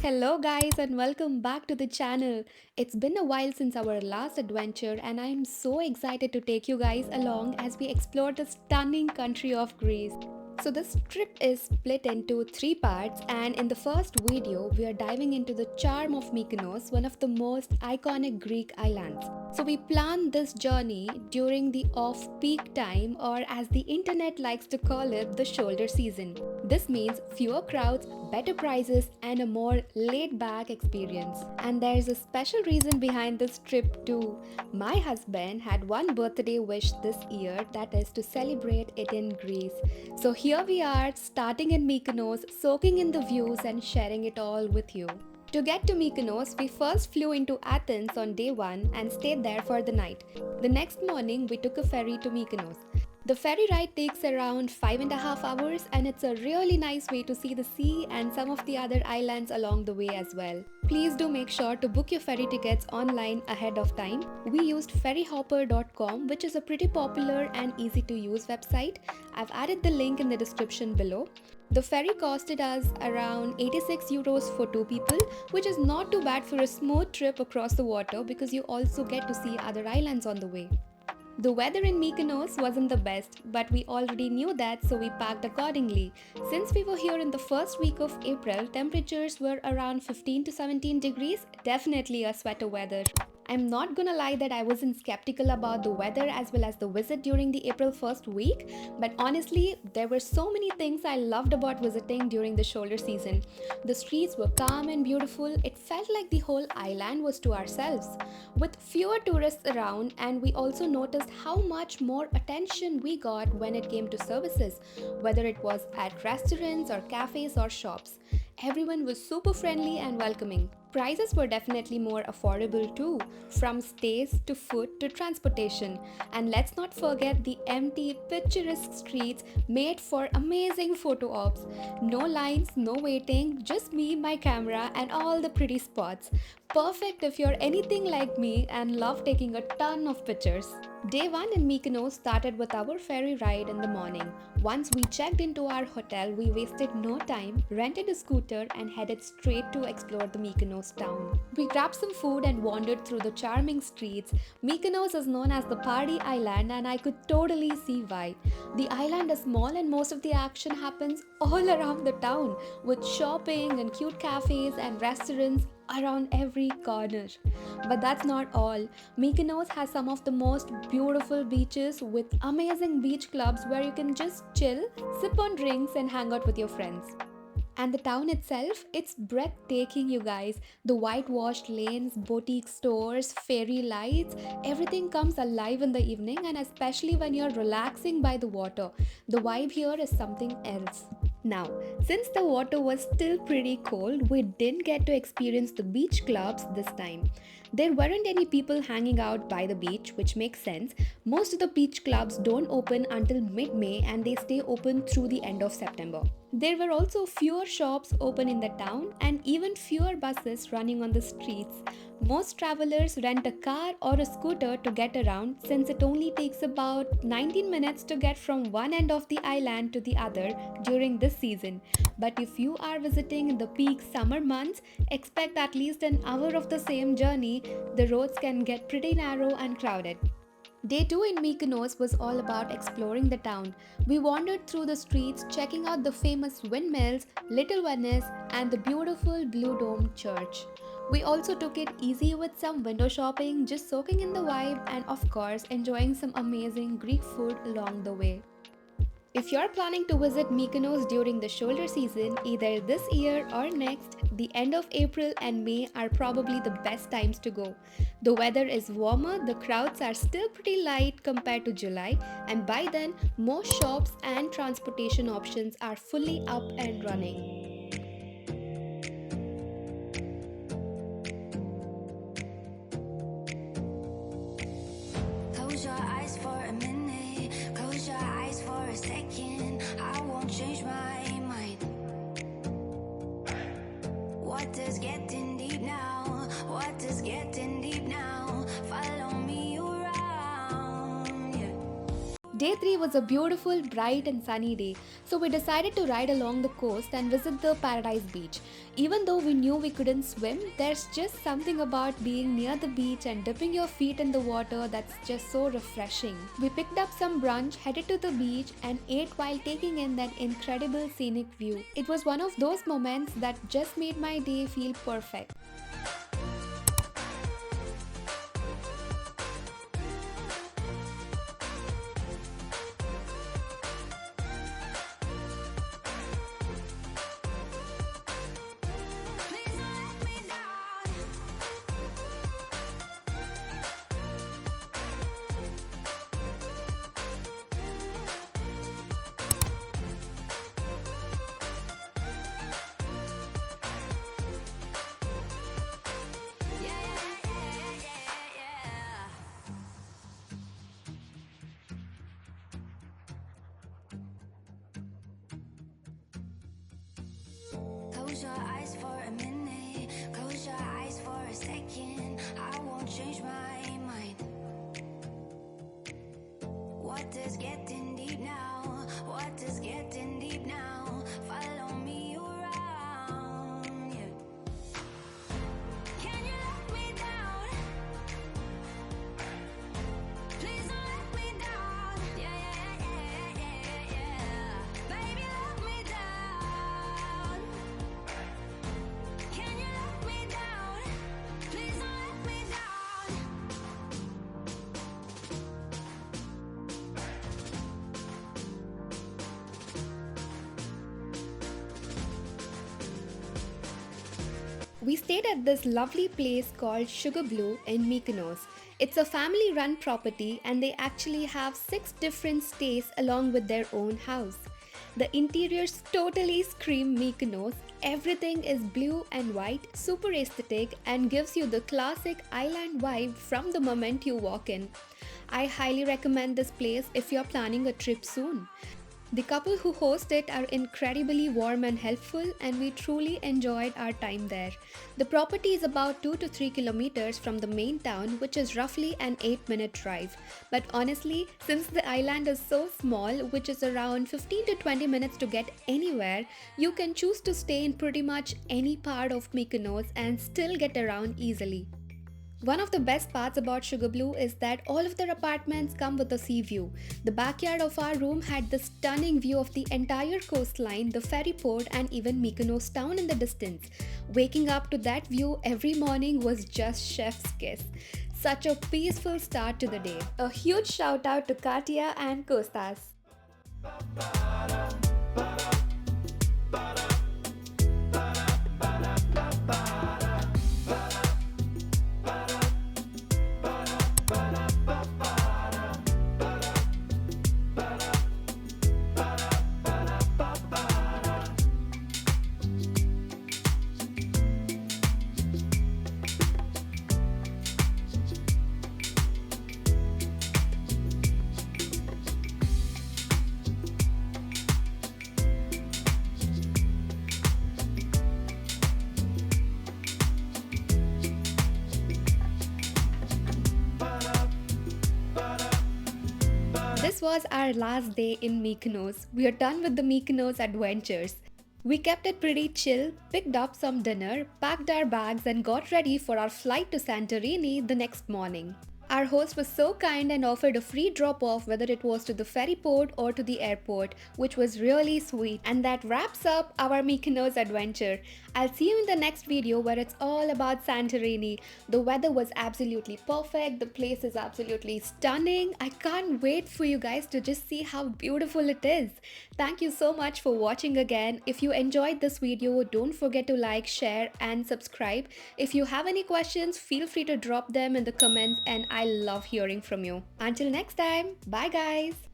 Hello, guys, and welcome back to the channel. It's been a while since our last adventure, and I'm so excited to take you guys along as we explore the stunning country of Greece. So, this trip is split into three parts, and in the first video, we are diving into the charm of Mykonos, one of the most iconic Greek islands. So, we planned this journey during the off peak time, or as the internet likes to call it, the shoulder season. This means fewer crowds, better prices, and a more laid back experience. And there's a special reason behind this trip, too. My husband had one birthday wish this year, that is to celebrate it in Greece. So here we are, starting in Mykonos, soaking in the views, and sharing it all with you. To get to Mykonos, we first flew into Athens on day 1 and stayed there for the night. The next morning, we took a ferry to Mykonos. The ferry ride takes around 5.5 hours, and it's a really nice way to see the sea and some of the other islands along the way as well. Please do make sure to book your ferry tickets online ahead of time. We used ferryhopper.com, which is a pretty popular and easy to use website. I've added the link in the description below. The ferry costed us around 86 euros for two people, which is not too bad for a smooth trip across the water because you also get to see other islands on the way. The weather in Mykonos wasn't the best, but we already knew that, so we packed accordingly. Since we were here in the first week of April, temperatures were around 15 to 17 degrees, definitely a sweater weather. I'm not gonna lie that I wasn't skeptical about the weather as well as the visit during the April 1st week, but honestly, there were so many things I loved about visiting during the shoulder season. The streets were calm and beautiful, it felt like the whole island was to ourselves. With fewer tourists around, and we also noticed how much more attention we got when it came to services, whether it was at restaurants or cafes or shops. Everyone was super friendly and welcoming. Prices were definitely more affordable too, from stays to food to transportation. And let's not forget the empty, picturesque streets made for amazing photo ops. No lines, no waiting, just me, my camera, and all the pretty spots. Perfect if you're anything like me and love taking a ton of pictures. Day 1 in Mykonos started with our ferry ride in the morning. Once we checked into our hotel, we wasted no time, rented a scooter, and headed straight to explore the Mykonos town. We grabbed some food and wandered through the charming streets. Mykonos is known as the party island, and I could totally see why. The island is small and most of the action happens all around the town, with shopping and cute cafes and restaurants around every corner. But that's not all. Mykonos has some of the most beautiful beaches with amazing beach clubs where you can just chill, sip on drinks, and hang out with your friends. And the town itself, it's breathtaking, you guys. The whitewashed lanes, boutique stores, fairy lights, everything comes alive in the evening, and especially when you're relaxing by the water. The vibe here is something else. Now, since the water was still pretty cold, we didn't get to experience the beach clubs this time. There weren't any people hanging out by the beach, which makes sense. Most of the beach clubs don't open until mid May and they stay open through the end of September. There were also fewer shops open in the town and even fewer buses running on the streets. Most travelers rent a car or a scooter to get around since it only takes about 19 minutes to get from one end of the island to the other during this season. But if you are visiting in the peak summer months, expect at least an hour of the same journey. The roads can get pretty narrow and crowded. Day 2 in Mykonos was all about exploring the town. We wandered through the streets, checking out the famous Windmills, Little Venice, and the beautiful Blue Dome Church. We also took it easy with some window shopping, just soaking in the vibe, and of course, enjoying some amazing Greek food along the way. If you're planning to visit Mykonos during the shoulder season, either this year or next, the end of April and May are probably the best times to go. The weather is warmer, the crowds are still pretty light compared to July, and by then, most shops and transportation options are fully up and running. Close your eyes for a minute, close your eyes for a second. I won't change my mind. Water's getting deep now, water's getting deep now. Follow me around, yeah. Day 3 was a beautiful, bright, and sunny day, so we decided to ride along the coast and visit the Paradise Beach. Even though we knew we couldn't swim, there's just something about being near the beach and dipping your feet in the water that's just so refreshing. We picked up some brunch, headed to the beach, and ate while taking in that incredible scenic view. It was one of those moments that just made my day feel perfect. Please don't let me down. Yeah, yeah, yeah, yeah, yeah. Close your eyes for a minute. Close your eyes for a second. I won't change my mind. Water's getting deep now. Water's getting deep now. Follow me around. Yeah. Can you let me down? Please don't let me down. Yeah, yeah, yeah, yeah, yeah. Baby, let me down. Can you let me down? Please don't let me down. We stayed at this lovely place called Sugar Blue in Mykonos. It's a family run property and they actually have 6 different stays along with their own house. The interiors totally scream Mykonos. Everything is blue and white, super aesthetic, and gives you the classic island vibe from the moment you walk in. I highly recommend this place if you're planning a trip soon. The couple who host it are incredibly warm and helpful, and we truly enjoyed our time there. The property is about 2 to 3 kilometers from the main town, which is roughly an 8-minute drive. But honestly, since the island is so small, which is around 15 to 20 minutes to get anywhere, you can choose to stay in pretty much any part of Mykonos and still get around easily. One of the best parts about Sugar Blue is that all of their apartments come with a sea view. The backyard of our room had the stunning view of the entire coastline, the ferry port, and even Mykonos Town in the distance. Waking up to that view every morning was just chef's kiss. Such a peaceful start to the day. A huge shout out to Katia and Kostas. This was our last day in Mykonos. We are done with the Mykonos adventures. We kept it pretty chill, picked up some dinner, packed our bags, and got ready for our flight to Santorini the next morning. Our host was so kind and offered a free drop off whether it was to the ferry port or to the airport, which was really sweet. And that wraps up our Mykonos adventure. I'll see you in the next video where it's all about Santorini. The weather was absolutely perfect, the place is absolutely stunning. I can't wait for you guys to just see how beautiful it is. Thank you so much for watching again. If you enjoyed this video, don't forget to like, share, and subscribe. If you have any questions, feel free to drop them in the comments and I love hearing from you. Until next time, bye guys!